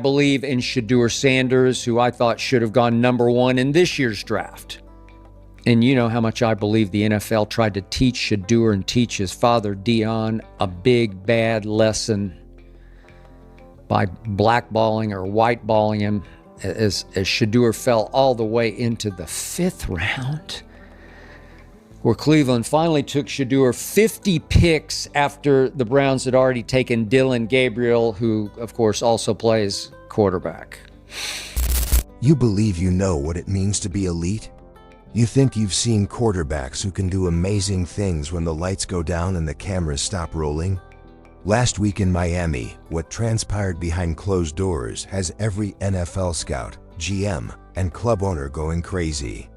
believe in Shedeur Sanders, who I thought should have gone #1 in this year's draft. And you know how much I believe the NFL tried to teach Shedeur and teach his father, Dion, a big, bad lesson by blackballing or whiteballing him as Shedeur fell all the way into the 5th round, where Cleveland finally took Shedeur 50 picks after the Browns had already taken Dillon Gabriel, who, of course, also plays quarterback. You believe you know what it means to be elite? You think you've seen quarterbacks who can do amazing things when the lights go down and the cameras stop rolling? Last week in Miami, what transpired behind closed doors has every NFL scout, GM, and club owner going crazy.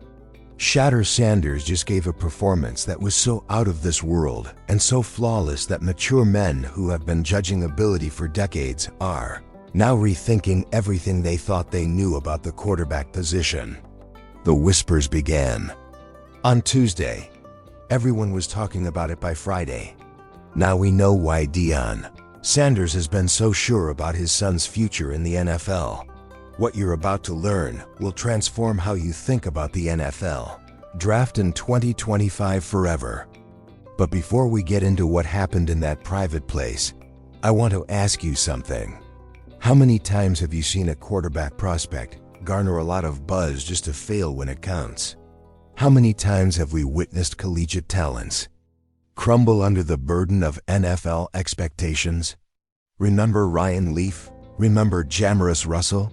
Shedeur Sanders just gave a performance that was so out of this world and so flawless that mature men who have been judging ability for decades are now rethinking everything they thought they knew about the quarterback position. The whispers began. On Tuesday, everyone was talking about it by Friday. Now we know why Deion Sanders has been so sure about his son's future in the NFL. What you're about to learn will transform how you think about the NFL draft in 2025 forever. But before we get into what happened in that private place, I want to ask you something. How many times have you seen a quarterback prospect garner a lot of buzz just to fail when it counts? How many times have we witnessed collegiate talents crumble under the burden of NFL expectations? Remember Ryan Leaf? Remember Jamaris Russell?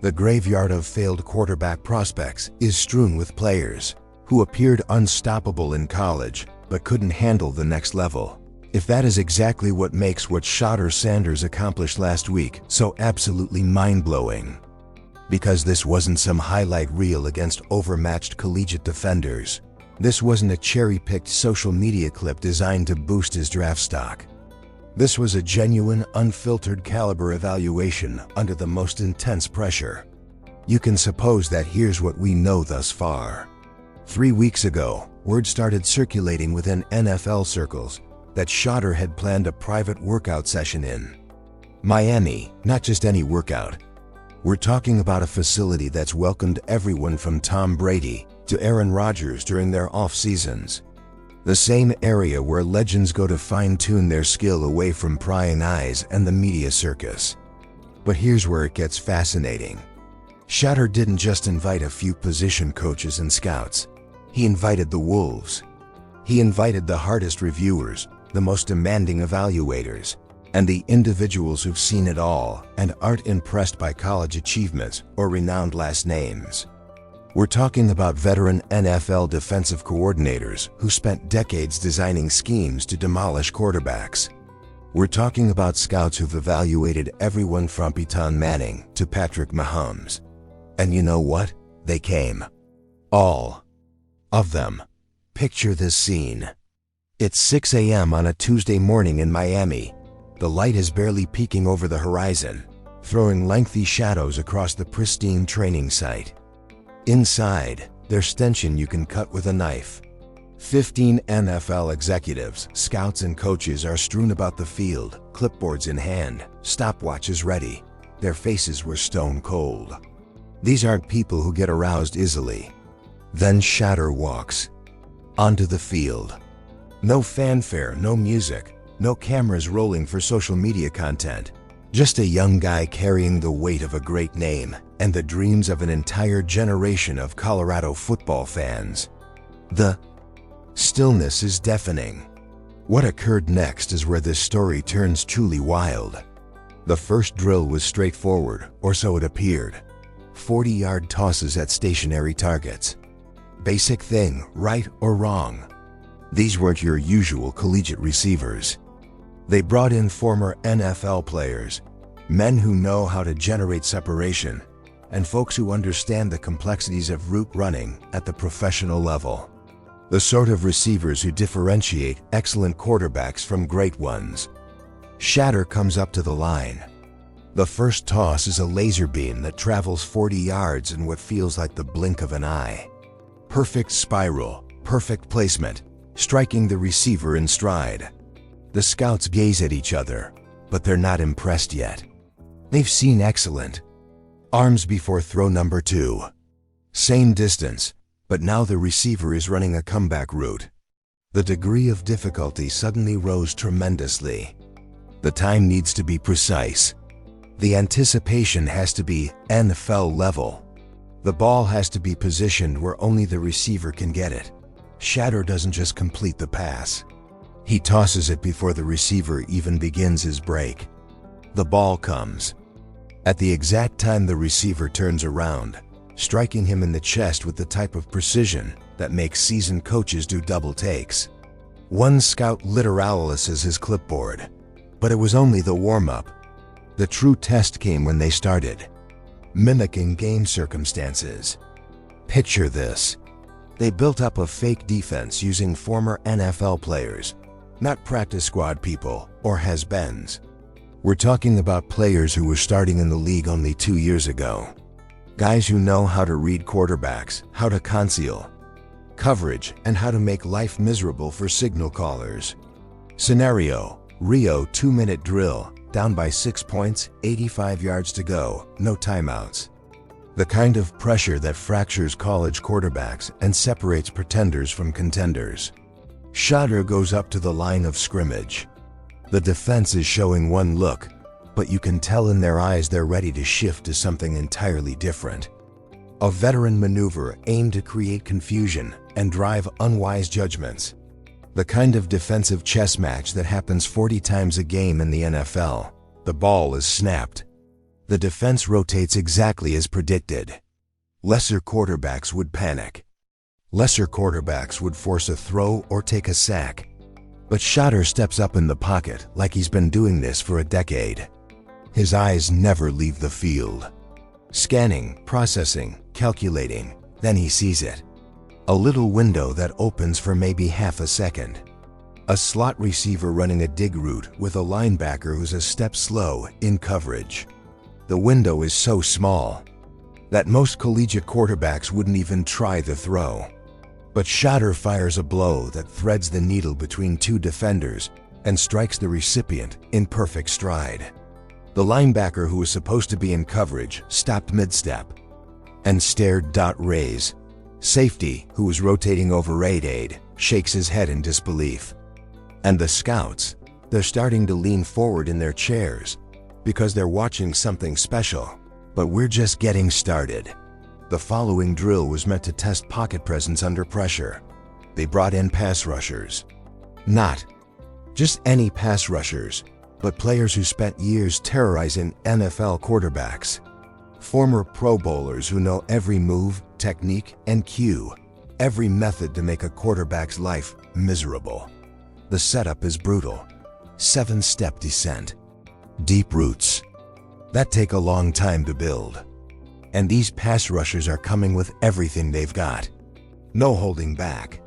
The graveyard of failed quarterback prospects is strewn with players who appeared unstoppable in college but couldn't handle the next level. If that is exactly what makes what Shedeur Sanders accomplished last week so absolutely mind-blowing. Because this wasn't some highlight reel against overmatched collegiate defenders. This wasn't a cherry-picked social media clip designed to boost his draft stock. This was a genuine, unfiltered caliber evaluation under the most intense pressure. You can suppose that here's what we know thus far. 3 weeks ago, word started circulating within NFL circles that Shedeur had planned a private workout session in Miami, not just any workout. We're talking about a facility that's welcomed everyone from Tom Brady to Aaron Rodgers during their off-seasons. The same area where legends go to fine-tune their skill away from prying eyes and the media circus. But here's where it gets fascinating. Shedeur didn't just invite a few position coaches and scouts. He invited the wolves. He invited the hardest reviewers, the most demanding evaluators, and the individuals who've seen it all and aren't impressed by college achievements or renowned last names. We're talking about veteran NFL defensive coordinators who spent decades designing schemes to demolish quarterbacks. We're talking about scouts who've evaluated everyone from Peyton Manning to Patrick Mahomes. And you know what? They came. All of them. Picture this scene. It's 6 a.m. on a Tuesday morning in Miami. The light is barely peeking over the horizon, throwing lengthy shadows across the pristine training site. Inside, there's tension you can cut with a knife. 15 NFL executives, scouts, and coaches are strewn about the field, clipboards in hand, stopwatches ready. Their faces were stone cold. These aren't people who get aroused easily. Then Shedeur walks onto the field. No fanfare, no music, no cameras rolling for social media content. Just a young guy carrying the weight of a great name and the dreams of an entire generation of Colorado football fans. The stillness is deafening. What occurred next is where this story turns truly wild. The first drill was straightforward, or so it appeared. 40-yard tosses at stationary targets. Basic thing, right or wrong. These weren't your usual collegiate receivers. They brought in former NFL players, men who know how to generate separation, and folks who understand the complexities of route running at the professional level. The sort of receivers who differentiate excellent quarterbacks from great ones. Shedeur comes up to the line. The first toss is a laser beam that travels 40 yards in what feels like the blink of an eye. Perfect spiral, perfect placement, striking the receiver in stride. The scouts gaze at each other, but they're not impressed yet. They've seen excellent arms before throw number 2. Same distance, but now the receiver is running a comeback route. The degree of difficulty suddenly rose tremendously. The time needs to be precise. The anticipation has to be NFL level. The ball has to be positioned where only the receiver can get it. Shedeur doesn't just complete the pass. He tosses it before the receiver even begins his break. The ball comes at the exact time the receiver turns around, striking him in the chest with the type of precision that makes seasoned coaches do double takes. One scout literalizes his clipboard, but it was only the warm-up. The true test came when they started mimicking game circumstances. Picture this. They built up a fake defense using former NFL players, not practice squad people or has-beens. We're talking about players who were starting in the league only 2 years ago. Guys who know how to read quarterbacks, how to conceal coverage, and how to make life miserable for signal callers. Scenario: Rio 2-minute drill, down by 6 points, 85 yards to go, no timeouts. The kind of pressure that fractures college quarterbacks and separates pretenders from contenders. Shedeur goes up to the line of scrimmage. The defense is showing one look, but you can tell in their eyes they're ready to shift to something entirely different. A veteran maneuver aimed to create confusion and drive unwise judgments. The kind of defensive chess match that happens 40 times a game in the NFL. The ball is snapped. The defense rotates exactly as predicted. Lesser quarterbacks would panic. Lesser quarterbacks would force a throw or take a sack. But Shedeur steps up in the pocket like he's been doing this for a decade. His eyes never leave the field. Scanning, processing, calculating, then he sees it. A little window that opens for maybe half a second. A slot receiver running a dig route with a linebacker who's a step slow in coverage. The window is so small that most collegiate quarterbacks wouldn't even try the throw. But Shedeur fires a blow that threads the needle between 2 defenders and strikes the recipient in perfect stride. The linebacker who was supposed to be in coverage stopped mid-step and stared. Raise. Safety, who was rotating over aid, shakes his head in disbelief. And the scouts, they're starting to lean forward in their chairs because they're watching something special. But we're just getting started. The following drill was meant to test pocket presence under pressure. They brought in pass rushers. Not just any pass rushers, but players who spent years terrorizing NFL quarterbacks. Former Pro Bowlers who know every move, technique, and cue, every method to make a quarterback's life miserable. The setup is brutal. 7-step descent. Deep roots that take a long time to build. And these pass rushers are coming with everything they've got. No holding back.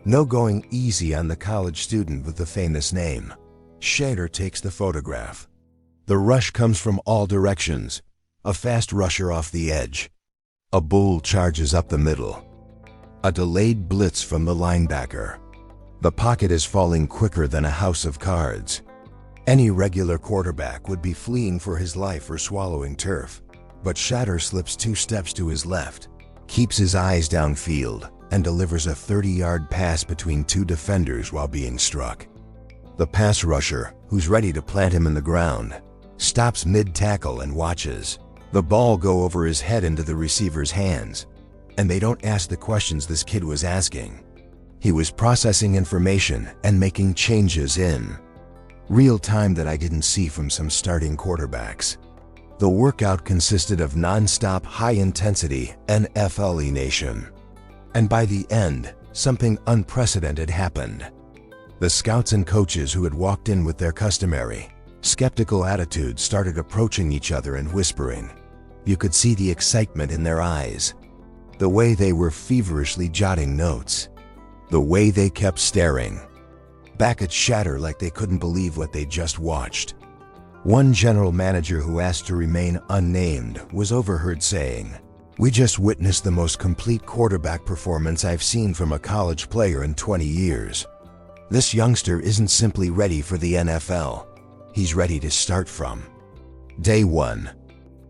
No going easy on the college student with the famous name. Shedeur takes the photograph. The rush comes from all directions. A fast rusher off the edge. A bull charges up the middle. A delayed blitz from the linebacker. The pocket is falling quicker than a house of cards. Any regular quarterback would be fleeing for his life or swallowing turf. But Shedeur slips 2 steps to his left, keeps his eyes downfield, and delivers a 30-yard pass between 2 defenders while being struck. The pass rusher, who's ready to plant him in the ground, stops mid-tackle and watches the ball go over his head into the receiver's hands. And they don't ask the questions this kid was asking. He was processing information and making changes in real time that I didn't see from some starting quarterbacks. The workout consisted of non-stop high-intensity NFL nation. And by the end, something unprecedented happened. The scouts and coaches who had walked in with their customary skeptical attitudes started approaching each other and whispering. You could see the excitement in their eyes. The way they were feverishly jotting notes. The way they kept staring back at Shedeur like they couldn't believe what they just watched. One general manager who asked to remain unnamed was overheard saying, "We just witnessed the most complete quarterback performance I've seen from a college player in 20 years. This youngster isn't simply ready for the NFL. He's ready to start from Day 1.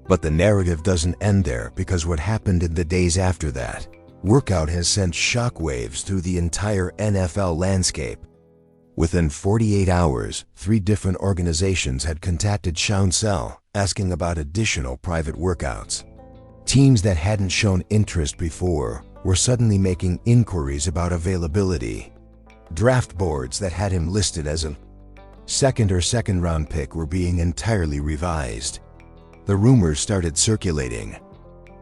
But the narrative doesn't end there, because what happened in the days after that workout has sent shockwaves through the entire NFL landscape. Within 48 hours, 3 different organizations had contacted Shedeur asking about additional private workouts. Teams that hadn't shown interest before were suddenly making inquiries about availability. Draft boards that had him listed as a second-round pick were being entirely revised. The rumors started circulating.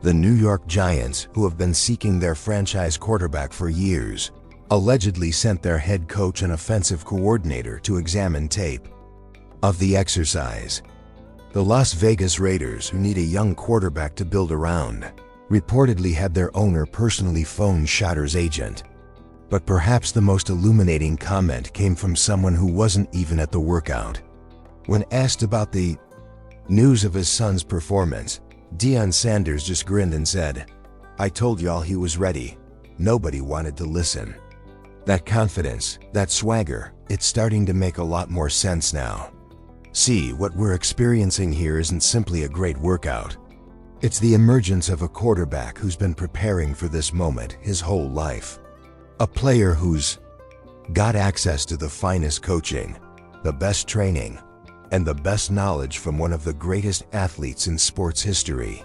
The New York Giants, who have been seeking their franchise quarterback for years, allegedly sent their head coach and offensive coordinator to examine tape of the exercise. The Las Vegas Raiders, who need a young quarterback to build around, reportedly had their owner personally phone Shedeur's agent. But perhaps the most illuminating comment came from someone who wasn't even at the workout. When asked about the news of his son's performance, Deion Sanders just grinned and said, "I told y'all he was ready." Nobody wanted to listen. That confidence, that swagger, it's starting to make a lot more sense now. See, what we're experiencing here isn't simply a great workout. It's the emergence of a quarterback who's been preparing for this moment his whole life. A player who's got access to the finest coaching, the best training, and the best knowledge from one of the greatest athletes in sports history.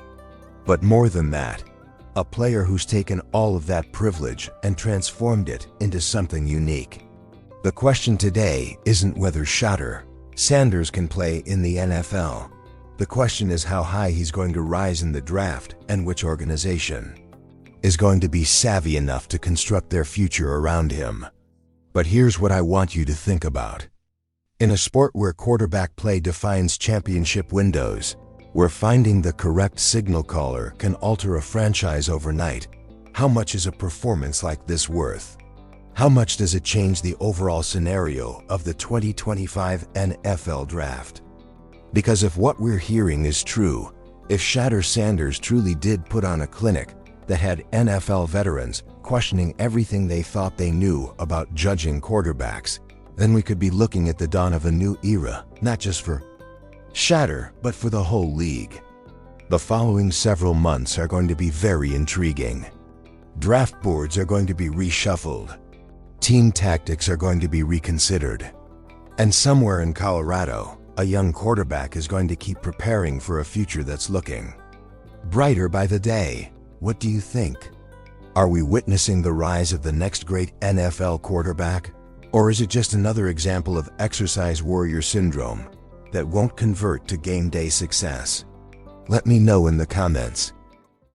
But more than that, a player who's taken all of that privilege and transformed it into something unique. The question today isn't whether Shedeur Sanders can play in the NFL. The question is how high he's going to rise in the draft and which organization is going to be savvy enough to construct their future around him. But here's what I want you to think about. In a sport where quarterback play defines championship windows, where finding the correct signal caller can alter a franchise overnight, how much is a performance like this worth? How much does it change the overall scenario of the 2025 NFL Draft? Because if what we're hearing is true, if Shedeur Sanders truly did put on a clinic that had NFL veterans questioning everything they thought they knew about judging quarterbacks, then we could be looking at the dawn of a new era, not just for Shedeur, but for the whole league. The following several months are going to be very intriguing. Draft boards are going to be reshuffled. Team tactics are going to be reconsidered. And somewhere in Colorado, a young quarterback is going to keep preparing for a future that's looking brighter by the day. What do you think? Are we witnessing the rise of the next great NFL quarterback? Or is it just another example of exercise warrior syndrome that won't convert to game day success? Let me know in the comments.